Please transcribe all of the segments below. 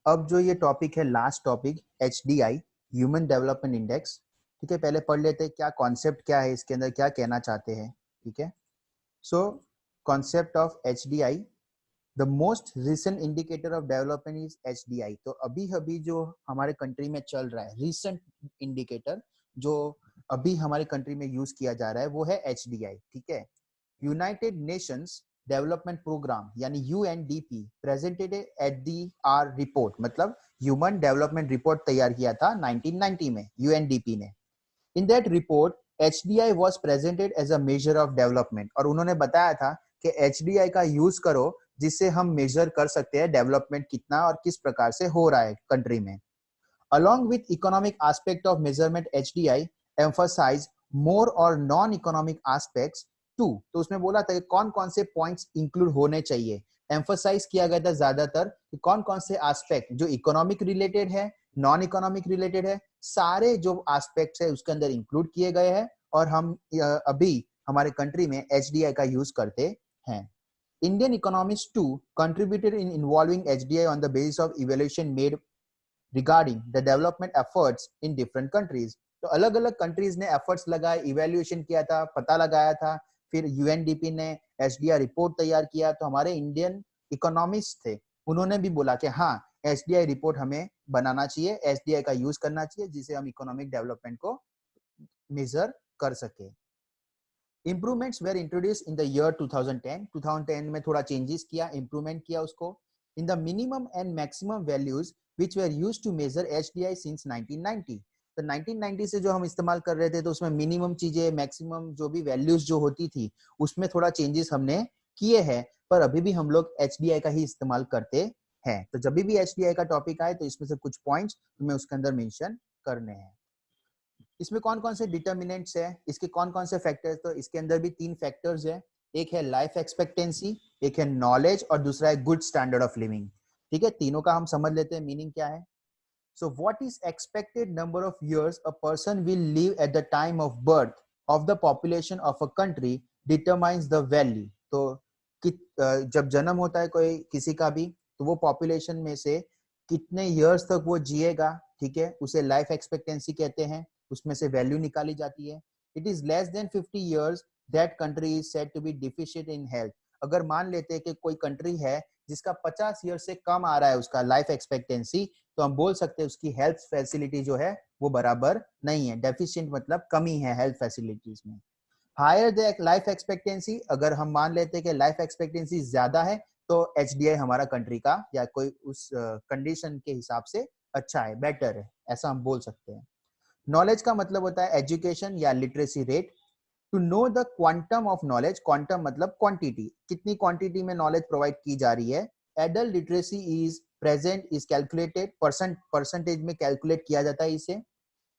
अब जो ये टॉपिक है, last topic, HDI, human development index. ठीक है, पहले पढ़ लेते हैं क्या कॉन्सेप्ट क्या है, इसके अंदर क्या कहना चाहते हैं। ठीक है, so concept of HDI, the most recent indicator of development is HDI। तो अभी अभी जो हमारे कंट्री में चल रहा है, रिसेंट इंडिकेटर जो अभी हमारे कंट्री में यूज किया जा रहा है, वो है HDI। ठीक है, यूनाइटेड नेशंस डेवलपमेंट प्रोग्राम यानी UNDP presented H D R report, मतलब ह्यूमन डेवलपमेंट रिपोर्ट तैयार किया था 1990 में UNDP ने। In that report HDI was presented as a measure of development, और उन्होंने बताया था कि HDI का यूज करो जिससे हम मेजर कर सकते हैं डेवलपमेंट कितना और किस प्रकार से हो रहा है कंट्री में। Along with economic aspect of measurement, HDI emphasize more or non-economic aspects too। तो उसमें बोला था कि कौन कौन से पॉइंट्स इंक्लूड होने चाहिए, एम्फोसाइज किया गया था ज्यादातर कि कौन कौन से एस्पेक्ट जो इकोनॉमिक रिलेटेड है, नॉन इकोनॉमिक रिलेटेड है, सारे जो एस्पेक्ट्स है उसके अंदर इंक्लूड किए गए हैं, और हम अभी हमारे कंट्री में HDI का यूज करते हैं। Indian economists too contributed in involving HDI on the basis of evaluation made regarding the development efforts in different countries। तो अलग अलग कंट्रीज ने एफर्ट्स लगाए, इवेल्युएशन किया था, पता लगाया था, फिर UNDP ने HDI रिपोर्ट तैयार किया। तो हमारे इंडियन इकोनॉमिस्ट थे, उन्होंने भी बोला कि हाँ, HDI रिपोर्ट हमें बनाना चाहिए, HDI का यूज करना चाहिए जिससे हम इकोनॉमिक डेवलपमेंट को मेजर कर सके। Improvements were introduced in the year 2010। 2010 में थोड़ा चेंजेस किया, इंप्रूवमेंट किया उसको। In the minimum and maximum values which were used to measure HDI since 1990। तो 1990 से जो हम इस्तेमाल कर रहे थे, तो उसमें मिनिमम चीजें, मैक्सिमम जो भी वैल्यूज जो होती थी, उसमें थोड़ा चेंजेस हमने किए हैं, पर अभी भी हम लोग HDI का ही इस्तेमाल करते हैं। तो जब भी HDI का टॉपिक आए तो इसमें से कुछ पॉइंट्स तुम्हें उसके अंदर मेंशन करने हैं। इसमें कौन कौन से डिटर्मिनेंट्स है, इसके कौन कौन से फैक्टर्स, तो इसके अंदर भी 3 फैक्टर्स है। एक है लाइफ एक्सपेक्टेंसी, एक है नॉलेज, और दूसरा है गुड स्टैंडर्ड ऑफ लिविंग। ठीक है, तीनों का हम समझ लेते हैं मीनिंग क्या है। So what is expected number of years a person will live at the time of birth of the population of a country determines the value. तो जब जन्म होता है कोई किसी का भी, तो वो पॉपुलेशन में से कितने इयर्स तक वो जिएगा, ठीक है, उसे लाइफ एक्सपेक्टेंसी कहते हैं, उसमें से वैल्यू निकाली जाती है। It is less than 50 years that country is said to be deficient in health. अगर मान लेते हैं कि कोई कंट्री है जिसका 50 ईयर से कम आ रहा है उसका लाइफ एक्सपेक्टेंसी, तो हम बोल सकते हैं उसकी हेल्थ फैसिलिटी जो है वो बराबर नहीं है। डेफिशिएंट मतलब कमी है हेल्थ फैसिलिटीज में। हायर द लाइफ एक्सपेक्टेंसी, अगर हम मान लेते हैं कि लाइफ एक्सपेक्टेंसी ज्यादा है, तो HDI हमारा कंट्री का या कोई उस कंडीशन के हिसाब से अच्छा है, बेटर है, ऐसा हम बोल सकते हैं। नॉलेज का मतलब होता है एजुकेशन या literacy rate. To know the quantum of knowledge, quantum मतलब क्वांटिटी, कितनी क्वांटिटी में नॉलेज प्रोवाइड की जा रही है। Adult literacy is present is calculated, percentage में कैलकुलेट किया जाता है इसे।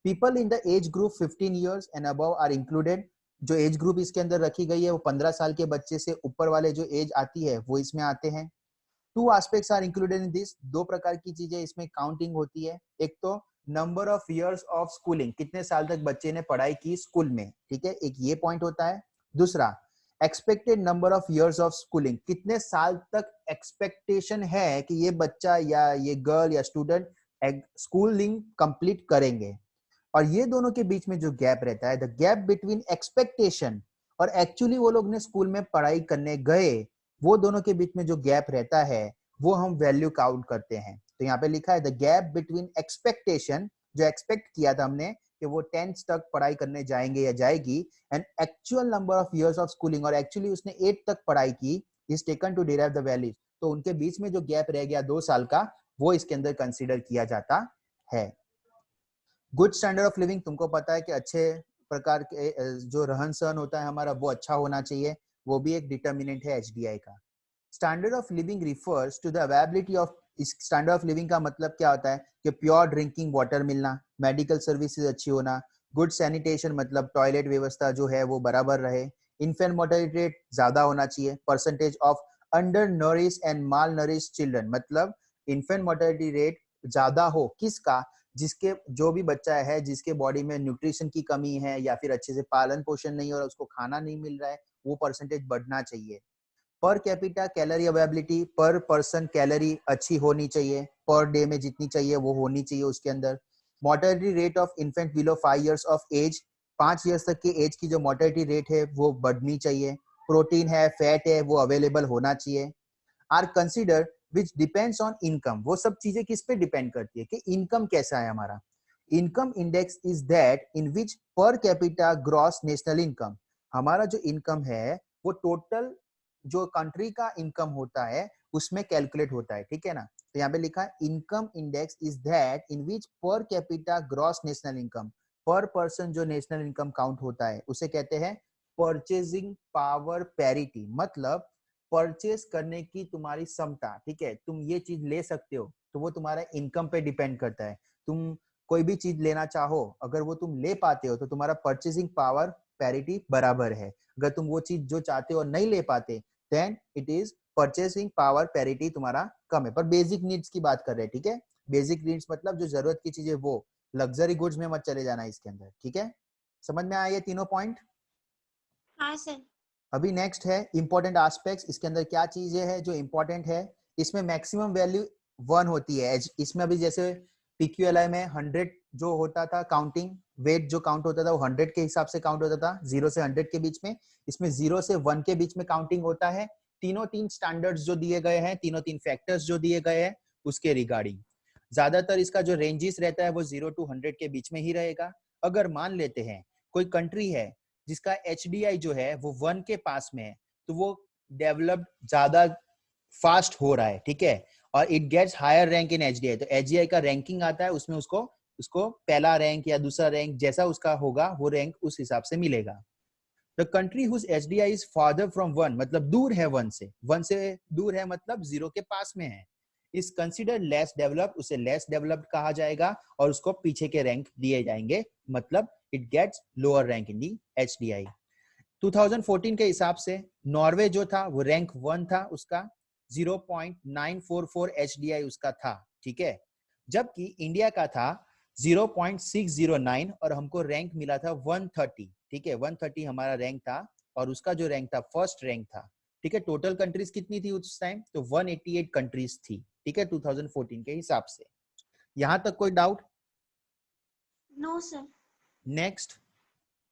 People in the age group 15 years and above are included. जो एज ग्रुप इसके अंदर रखी गई है वो 15 साल के बच्चे से ऊपर वाले जो एज आती है वो इसमें आते हैं। Two aspects are included in this, दो प्रकार की चीजें इसमें काउंटिंग होती है। एक तो number of years of schooling, कितने साल तक बच्चे ने पढ़ाई की स्कूल में, ठीक है, एक ये पॉइंट होता है। दूसरा expected number of years of schooling, कितने साल तक एक्सपेक्टेशन है कि ये बच्चा या ये गर्ल या स्टूडेंट स्कूलिंग कंप्लीट करेंगे। और ये दोनों के बीच में जो गैप रहता है, द गैप बिटवीन एक्सपेक्टेशन और एक्चुअली वो लोग ने स्कूल में पढ़ाई करने गए, वो दोनों के बीच में जो गैप रहता है वो हम वैल्यू काउंट करते हैं। तो यहाँ पे लिखा है द गैप बिटवीन एक्सपेक्टेशन, जो एक्सपेक्ट किया था हमने कि वो 10th तक पढ़ाई करने जाएंगे या जाएगी, and actual number of years of schooling, और एक्चुअली उसने 8th तक पढ़ाई की, is taken to derive the values. तो उनके बीच में जो गैप रह गया 2 साल का, वो इसके अंदर कंसिडर किया जाता है। गुड स्टैंडर्ड ऑफ लिविंग, तुमको पता है कि अच्छे प्रकार के जो रहन सहन होता है हमारा वो अच्छा होना चाहिए, वो भी एक डिटर्मिनेंट है HDI का। Standard of living refers to the availability of, इस स्टैंडर्ड ऑफ लिविंग का मतलब क्या होता है कि प्योर ड्रिंकिंग वाटर मिलना, मेडिकल सर्विसेज अच्छी होना, गुड सैनिटेशन मतलब टॉयलेट व्यवस्था जो है वो बराबर रहे, इन्फेंट मोर्टेलिटी रेट ज्यादा होना चाहिए, percentage of under nourish and mall nourish children, मतलब इन्फेंट मोर्टेलिटी रेट ज्यादा हो किसका, जिसके जो भी बच्चा है जिसके बॉडी में न्यूट्रिशन की कमी है या फिर अच्छे से पालन पोषण नहीं हो रहा, उसको खाना नहीं मिल रहा है, वो परसेंटेज बढ़ना चाहिए। पर कैपिटा कैलोरी अवेलेबिलिटी, पर पर्सन कैलोरी अच्छी होनी चाहिए, पर डे में जितनी चाहिए वो होनी चाहिए उसके अंदर। Mortality rate of infant below 5 years of age, 5 years तक की एज की जो मोर्टेलिटी रेट है वो बढ़नी चाहिए। प्रोटीन है, फैट है, वो अवेलेबल होना चाहिए। Are consider which depends on income, वो सब चीजें किस पे डिपेंड करती है कि इनकम कैसा है हमारा। Income index is that in which per capita gross national income, हमारा जो इनकम है वो टोटल जो कंट्री का इनकम होता है उसमें कैलकुलेट होता है, ठीक है ना। तो यहाँ पे लिखा है income index is that in which per capita gross national income, पर पर्सन जो नेशनल इनकम काउंट होता है उसे कहते हैं परचेजिंग पावर पैरिटी, मतलब परचेस करने की तुम्हारी क्षमता, ठीक है, तुम ये चीज ले सकते हो तो वो तुम्हारा इनकम पे डिपेंड करता है। तुम कोई भी चीज लेना चाहो, अगर वो तुम ले पाते हो तो तुम्हारा परचेसिंग पावर पैरिटी बराबर है। अगर तुम वो चीज जो चाहते हो नहीं ले पाते, then it is purchasing power parity तुम्हारा कम है। पर बेसिक नीड्स की बात कर रहे हैं, ठीक है। बेसिक नीड्स मतलब जो जरूरत की चीजें, वो लग्जरी गुड्स में मत चले जाना इसके अंदर, ठीक है। समझ में आया ये तीनों पॉइंट? हाँ सर। अभी नेक्स्ट है इंपॉर्टेंट एस्पेक्ट्स। इसके अंदर क्या चीजें हैं जो इंपॉर्टेंट है? इसमें मैक्सिमम वैल्यू 1 होती है। इसमें अभी जैसे पीक्यूएलआई में 100 जो होता था काउंटिंग वेट जो काउंट होता था वो 100 के हिसाब से काउंट होता था, 0 से 100 के बीच में। इसमें 0 से 1 के बीच में काउंटिंग होता है। तीनों तीन स्टैंडर्ड्स जो दिए गए हैं, तीनों तीन फैक्टर्स जो दिए गए हैं उसके रिगार्डिंग ज्यादातर इसका जो रेंजेस रहता है वो 0 to 100 के बीच में ही रहेगा। अगर मान लेते हैं कोई कंट्री है जिसका HDI जो है वो 1 के पास में है, तो वो डेवलप्ड ज्यादा फास्ट हो रहा है, ठीक है, और it gets higher rank in HDI, तो HDI का रैंकिंग आता है, उसमें उसको उसको पहला रैंक या दूसरा रैंक जैसा उसका होगा वो रैंक उस हिसाब से मिलेगा। The country whose HDI is farther from 1, मतलब दूर है 1 से, 1 से दूर है मतलब 0 के पास में है, इज कंसिडर लेस डेवलप्ड, उसे लेस डेवलप्ड कहा जाएगा और उसको पीछे के रैंक दिए जाएंगे, मतलब it gets lower rank in the HDI। 2014 के हिसाब से नॉर्वे जो था वो रैंक 1 था, उसका 0.944 HDI उसका था, ठीक है, जबकि इंडिया का था 0.609 और हमको रैंक मिला था 130, ठीक है, 130 हमारा रैंक था और उसका जो रैंक था फर्स्ट रैंक था, ठीक है। टोटल कंट्रीज कितनी थी उस टाइम? तो 188 कंट्रीज थी, ठीक है, 2014 के हिसाब से। यहां तक कोई डाउट? No sir. नेक्स्ट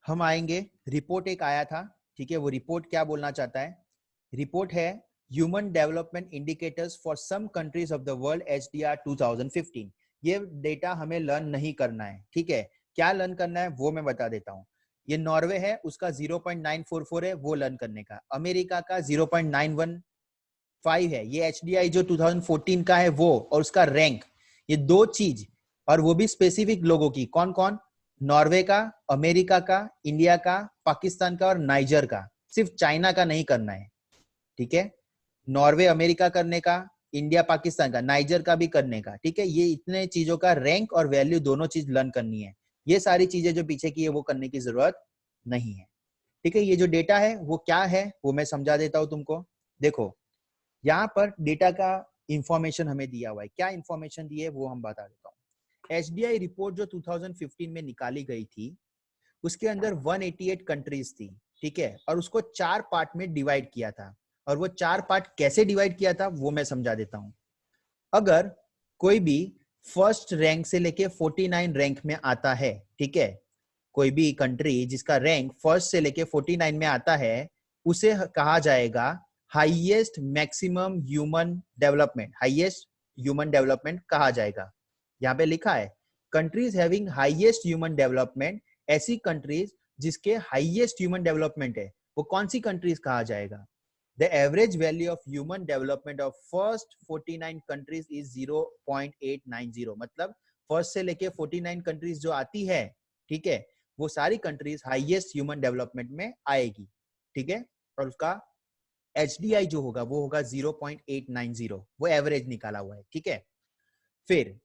हम आएंगे, रिपोर्ट एक आया था, ठीक है, वो रिपोर्ट क्या बोलना चाहता है? रिपोर्ट है human development indicators for some countries of the world HDR 2015। ये डेटा हमें लर्न नहीं करना है, ठीक है। क्या लर्न करना है वो मैं बता देता हूँ। ये नॉर्वे है, उसका 0.944 है, वो लर्न करने का। अमेरिका का 0.915 है, ये HDI जो 2014 का है वो, और उसका रैंक, ये दो चीज, और वो भी स्पेसिफिक लोगों की। कौन कौन? नॉर्वे का, अमेरिका का, इंडिया का, पाकिस्तान का और नाइजर का। सिर्फ चाइना का नहीं करना है, ठीक है। नॉर्वे अमेरिका करने का, इंडिया पाकिस्तान का, नाइजर का भी करने का, ठीक है। ये इतने चीजों का रैंक और वैल्यू दोनों चीज लर्न करनी है। ये सारी चीजें जो पीछे की है वो करने की जरूरत नहीं है, ठीक है। ये जो डेटा है वो क्या है वो मैं समझा देता हूं तुमको। देखो यहाँ पर डेटा का इंफॉर्मेशन हमें दिया हुआ है, क्या इंफॉर्मेशन दी है वो हम बता देता हूँ। HDI रिपोर्ट जो 2015 में निकाली गई थी उसके अंदर 188 कंट्रीज थी, ठीक है, और उसको 4 पार्ट में डिवाइड किया था। और वो 4 पार्ट कैसे डिवाइड किया था वो मैं समझा देता हूं। अगर कोई भी फर्स्ट रैंक से लेके 49 रैंक में आता है, ठीक है, कोई भी कंट्री जिसका रैंक फर्स्ट से लेके 49 में आता है, उसे कहा जाएगा highest maximum human development, highest human development कहा जाएगा। यहाँ पे लिखा है countries having highest human development, ऐसी कंट्रीज जिसके हाईएस्ट ह्यूमन डेवलपमेंट है वो कौन सी कंट्रीज कहा जाएगा? The average value of human development of first 49 countries is 0.890, मतलब फर्स्ट से लेके 49 कंट्रीज जो आती है, ठीक है, वो सारी कंट्रीज हाईएस्ट ह्यूमन डेवलपमेंट में आएगी, ठीक है। और उसका HDI जो होगा वो होगा 0.890, वो एवरेज निकाला हुआ है, ठीक है। फिर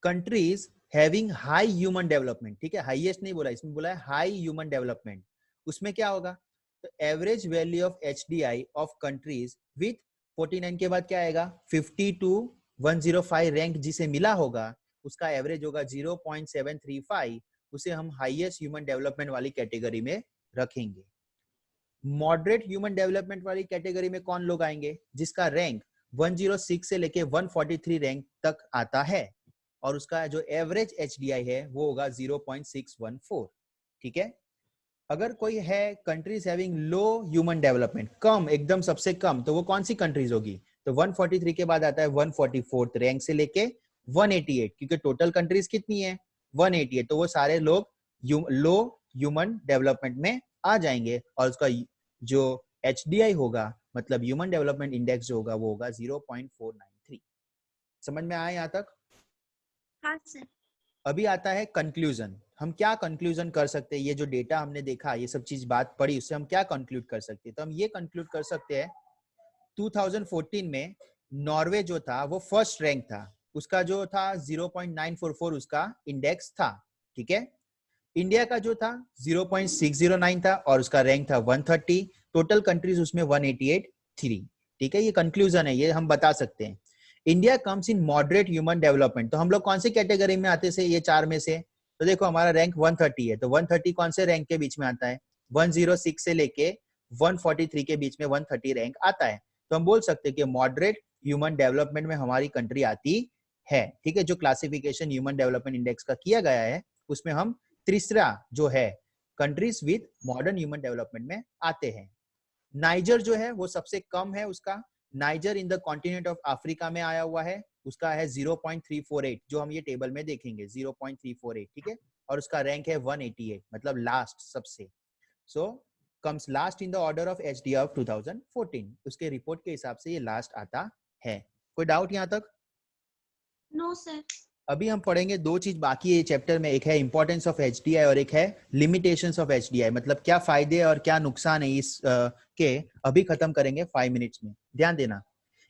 countries having high human development, ठीक है, हाईएस्ट नहीं बोला, इसमें बोला है हाई ह्यूमन डेवलपमेंट, उसमें क्या होगा? तो average value of HDI of countries with 49 के बाद क्या आएगा? 50 to 105 रैंक जिसे मिला होगा उसका एवरेज होगा 0.735, उसे हम हाईएस्ट ह्यूमन डेवलपमेंट वाली कैटेगरी में रखेंगे। मॉडरेट ह्यूमन डेवलपमेंट वाली कैटेगरी में कौन लोग आएंगे? जिसका रैंक 106 से लेके 143 रैंक तक आता है और उसका जो एवरेज HDI है वो होगा 0.614। ठीक है। अगर कोई है countries having low human development, कम, एकदम सबसे कम, तो वो कौन सी कंट्रीज होगी? तो 143 के बाद आता है 144 रैंक से लेके 188, क्योंकि टोटल कंट्रीज कितनी है? 188, तो वो सारे लोग लो ह्यूमन डेवलपमेंट में आ जाएंगे और उसका जो HDI होगा, मतलब ह्यूमन डेवलपमेंट इंडेक्स जो होगा वो होगा 0.493। समझ में आया यहाँ तक? हाँ सर। अभी आता है कंक्लूजन। हम क्या कंक्लूजन कर सकते हैं? ये जो डेटा हमने देखा, ये सब चीज बात पढ़ी, उससे हम क्या कंक्लूड कर सकते हैं? तो हम ये कंक्लूड कर सकते हैं 2014 में नॉर्वे जो था वो फर्स्ट रैंक था, उसका जो था 0.944 उसका इंडेक्स था। ठीक है। इंडिया का जो था 0.609 था और उसका रैंक था 130। टोटल कंट्रीज उसमें 188 थी। ठीक है, ये कंक्लूजन है, ये हम बता सकते हैं। India comes in moderate human development, तो हम लोग कौन सी कैटेगरी में आते से ये चार में से? तो देखो हमारा रैंक 130 है, तो 130 कौन से रैंक के बीच में आता है? 106 से लेके 143 के बीच में 130 रैंक आता है। तो हम बोल सकते हैं कि मॉडरेट ह्यूमन डेवलपमेंट में हमारी कंट्री आती है। ठीक है, जो क्लासिफिकेशन ह्यूमन डेवलपमेंट इंडेक्स का किया गया है उसमें हम तीसरा जो है countries with modern human development में आते हैं। नाइजर जो है वो सबसे कम है, उसका niger in the continent of Africa में आया हुआ है, उसका है 0.348, जो हम ये टेबल में देखेंगे 0.348। ठीक है, और उसका रैंक है 188, मतलब लास्ट सबसे। सो comes last in the order of HDI of 2014, उसके रिपोर्ट के हिसाब से ये लास्ट आता है। कोई डाउट यहाँ तक? No sir. अभी हम पढ़ेंगे दो चीज बाकी है चैप्टर में, एक है इंपॉर्टेंस ऑफ HDI और एक है लिमिटेशंस ऑफ HDI, मतलब क्या फायदे और क्या नुकसान है इस के अभी खत्म करेंगे 5 मिनट्स में। ध्यान देना,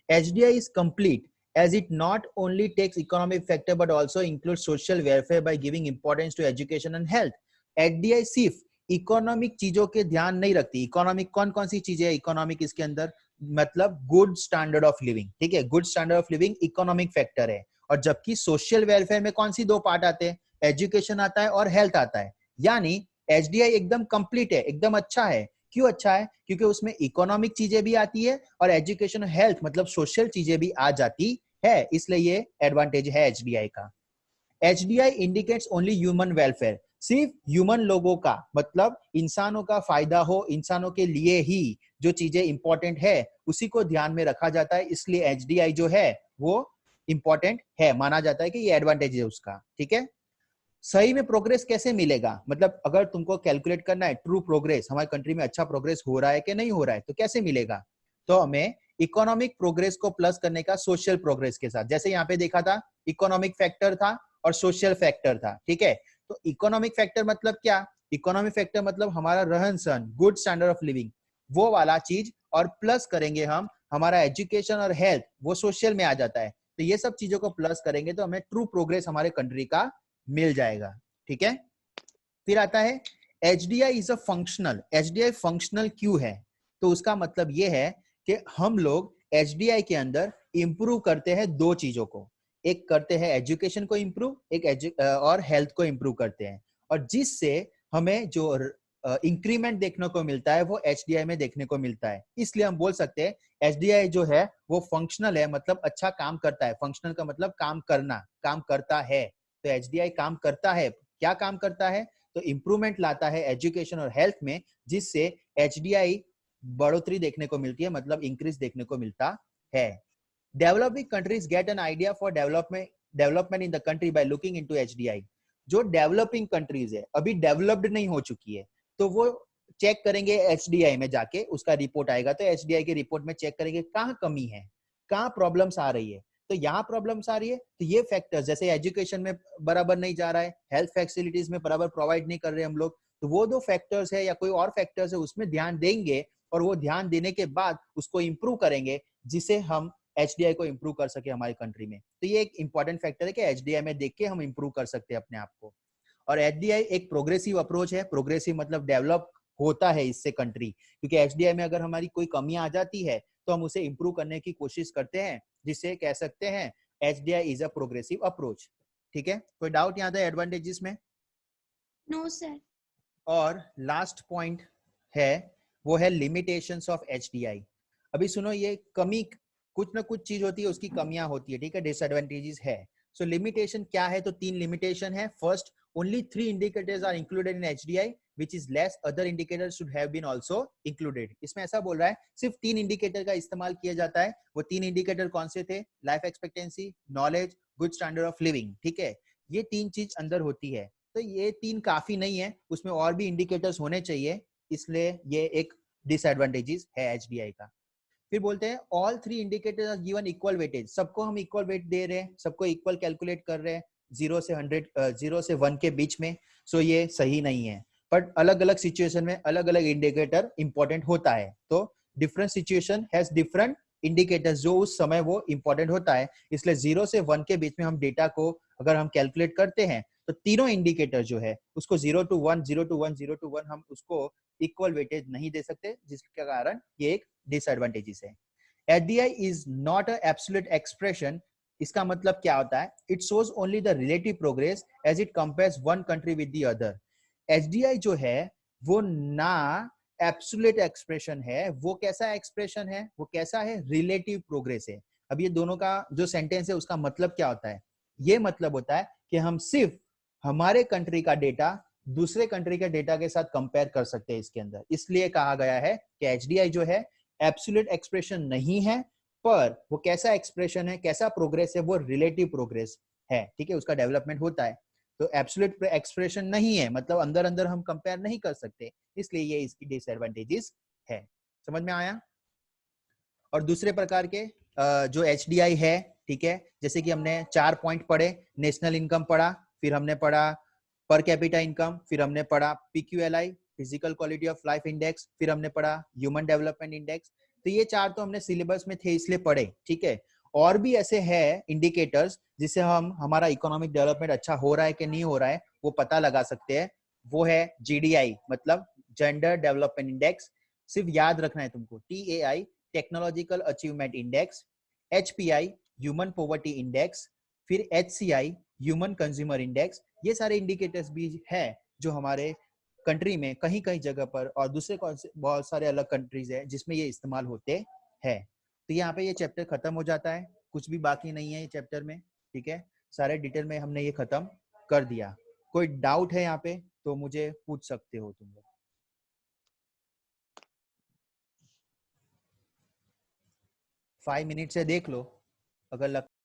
HDI is complete as it not only takes economic factor but also includes social welfare by giving importance to education and health। HDI सिर्फ इकोनॉमिक चीजों के ध्यान नहीं रखती। इकोनॉमिक कौन कौन सी चीजें है इकोनॉमिक इसके अंदर? मतलब गुड स्टैंडर्ड ऑफ लिविंग। ठीक है, good standard of living economic factor है। और जबकि सोशल वेलफेयर में कौन सी दो पार्ट आते हैं? एजुकेशन आता है और हेल्थ आता है। यानी HDI एकदम कंप्लीट है, एकदम अच्छा है। क्यों अच्छा है? क्योंकि उसमें इकोनॉमिक चीजें भी आती है और एजुकेशन हेल्थ मतलब सोशल चीजें भी आ जाती है, इसलिए ये एडवांटेज है HDI का। HDI indicates only human welfare, सिर्फ ह्यूमन लोगों का, मतलब इंसानों का फायदा हो, इंसानों के लिए ही जो चीजें इंपॉर्टेंट है उसी को ध्यान में रखा जाता है, इसलिए HDI जो है वो इंपॉर्टेंट है, माना जाता है कि ये एडवांटेज है उसका। ठीक है। सही में प्रोग्रेस कैसे मिलेगा? मतलब अगर तुमको कैलकुलेट करना है ट्रू प्रोग्रेस, हमारी कंट्री में अच्छा प्रोग्रेस हो रहा है कि नहीं हो रहा है, तो कैसे मिलेगा? तो हमें इकोनॉमिक प्रोग्रेस को प्लस करने का सोशल प्रोग्रेस के साथ, जैसे यहाँ पे देखा था इकोनॉमिक फैक्टर था और सोशल फैक्टर था। ठीक है, तो इकोनॉमिक फैक्टर मतलब क्या? इकोनॉमिक फैक्टर मतलब हमारा रहन सहन, गुड स्टैंडर्ड ऑफ लिविंग, वो वाला चीज, और प्लस करेंगे हम हमारा एजुकेशन और हेल्थ, वो सोशल में आ जाता है। तो ये सब चीजों को प्लस करेंगे तो हमें ट्रू प्रोग्रेस हमारे कंट्री का मिल जाएगा। ठीक है। फिर आता है HDI is a functional. HDI functional क्यों है? तो उसका मतलब यह है कि हम लोग HDI के अंदर इंप्रूव करते हैं दो चीजों को, एक करते हैं एजुकेशन को इंप्रूव, एक और हेल्थ को इंप्रूव करते हैं, और जिससे हमें जो इंक्रीमेंट देखने को मिलता है वो HDI में देखने को मिलता है। इसलिए हम बोल सकते हैं HDI जो है वो फंक्शनल है, मतलब अच्छा काम करता है। फंक्शनल का मतलब काम करना, काम करता है। तो HDI काम करता है, क्या काम करता है? तो इंप्रूवमेंट लाता है एजुकेशन और हेल्थ में, जिससे HDI बढ़ोतरी देखने को मिलती है, मतलब इंक्रीज देखने को मिलता है। Developing countries get an idea for development in the country by looking into HDI। जो डेवलपिंग कंट्रीज है, अभी डेवलप्ड नहीं हो चुकी है, तो वो चेक करेंगे HDI में जाके, उसका रिपोर्ट आएगा तो HDI के रिपोर्ट में चेक करेंगे कहाँ कमी है, कहाँ प्रॉब्लम्स आ रही है। तो यहाँ प्रॉब्लम्स आ रही है तो ये फैक्टर्स, जैसे एजुकेशन में बराबर नहीं जा रहा है, हेल्थ फैसिलिटीज में बराबर प्रोवाइड नहीं कर रहे हम लोग, तो वो दो फैक्टर्स है या कोई और फैक्टर्स है उसमें ध्यान देंगे, और वो ध्यान देने के बाद उसको इंप्रूव करेंगे, जिसे हम HDI को इंप्रूव कर सके हमारी कंट्री में। तो ये एक इंपॉर्टेंट फैक्टर है कि HDI में देख के हम इंप्रूव कर सकते हैं अपने आप को। और HDI एक प्रोग्रेसिव अप्रोच है। प्रोग्रेसिव मतलब डेवलप होता है इससे कंट्री, क्योंकि HDI में अगर हमारी कोई कमी आ जाती है तो हम उसे इंप्रूव करने की कोशिश करते हैं, जिससे कह सकते हैं HDI is a progressive approach. ठीक है, कोई डाउट यहाँ था एडवांटेजेस में? No sir. और लास्ट पॉइंट है वो है लिमिटेशंस ऑफ HDI। अभी सुनो, ये कमी, कुछ ना कुछ चीज होती है, उसकी कमियां होती है, ठीक है, डिसएडवांटेजेस है। सो लिमिटेशन क्या है? तो 3 लिमिटेशन है। First, only 3 indicators are included in HDI, which is less other indicators should have been also included। इसमें ऐसा बोल रहा है सिर्फ 3 इंडिकेटर का इस्तेमाल किया जाता है। वो 3 इंडिकेटर कौन से थे? Life expectancy, knowledge, good standard of living, ठीक है, ये 3 चीज अंदर होती है। तो ये 3 काफी नहीं है, उसमें और भी इंडिकेटर्स होने चाहिए, इसलिए ये एक डिसएडवांटेजेस है HDI का। फिर बोलते हैं all 3 indicators are given equal weightage, सबको हम इक्वल वेट दे रहे हैं, सबको इक्वल कैलकुलेट कर रहे हैं 0 से 100, 0 से 1 के बीच में। सो ये सही नहीं है, बट अलग अलग सिचुएशन में अलग अलग इंडिकेटर इंपॉर्टेंट होता है। तो different situation has different indicators, जो उस समय वो इंपॉर्टेंट होता है। इसलिए 0 से 1 के बीच में हम डेटा को अगर हम कैलकुलेट करते हैं तो तीनों इंडिकेटर जो है उसको 0 to 1, 0 to 1, 0 to 1 हम उसको इक्वल वेटेज नहीं दे सकते, जिसके कारण ये एक डिसएडवांटेजेस है। HDI is not an absolute expression। इसका मतलब क्या होता है? It shows only the relative progress as it compares one country with the other। HDI जो है वो ना एब्सोल्यूट एक्सप्रेशन है, वो कैसा एक्सप्रेशन है? वो कैसा है? रिलेटिव प्रोग्रेस है। अब ये दोनों का जो सेंटेंस है उसका मतलब क्या होता है? ये मतलब होता है कि हम सिर्फ हमारे कंट्री का डेटा दूसरे कंट्री के डेटा के साथ कंपेयर कर सकते हैं इसके अंदर। इसलिए कहा गया है कि HDI जो है एब्सोल्यूट एक्सप्रेशन नहीं है, पर वो कैसा एक्सप्रेशन है, कैसा प्रोग्रेस है? वो रिलेटिव प्रोग्रेस है, ठीक है, उसका डेवलपमेंट होता है। तो एब्सोल्यूट एक्सप्रेशन नहीं है, मतलब अंदर अंदर हम कंपेयर नहीं कर सकते, इसलिए ये इसकी डिसएडवांटेजेस है। समझ में आया? और दूसरे प्रकार के जो HDI है, ठीक है, जैसे कि हमने 4 पॉइंट पढ़े, नेशनल इनकम पढ़ा, फिर हमने पढ़ा पर कैपिटा इनकम, फिर हमने पढ़ा PQLI, physical quality of life index, फिर हमने पढ़ा ह्यूमन डेवलपमेंट इंडेक्स। तो ये 4 तो हमने सिलेबस में थे इसलिए पढ़े, ठीक है। और भी ऐसे हैं इंडिकेटर्स जिससे हम हमारा इकोनॉमिक डेवलपमेंट अच्छा हो रहा है कि नहीं हो रहा है वो पता लगा सकते हैं। वो है GDI, मतलब जेंडर डेवलपमेंट इंडेक्स। सिर्फ याद रखना है तुमको, TAI technological achievement index, HPI human poverty index, फिर HCI ह्यूमन कंज्यूमर इंडेक्स। ये सारे इंडिकेटर्स भी है जो हमारे कंट्री में कहीं कहीं जगह पर और दूसरे बहुत सारे अलग कंट्रीज है जिसमें ये इस्तेमाल होते हैं। तो यहाँ पे ये चैप्टर खत्म हो जाता है, कुछ भी बाकी नहीं है ये चैप्टर में, ठीक है, सारे डिटेल में हमने ये खत्म कर दिया। कोई डाउट है यहाँ पे तो मुझे पूछ सकते हो तुम लोग। 5 मिनट से देख लो, अगर लग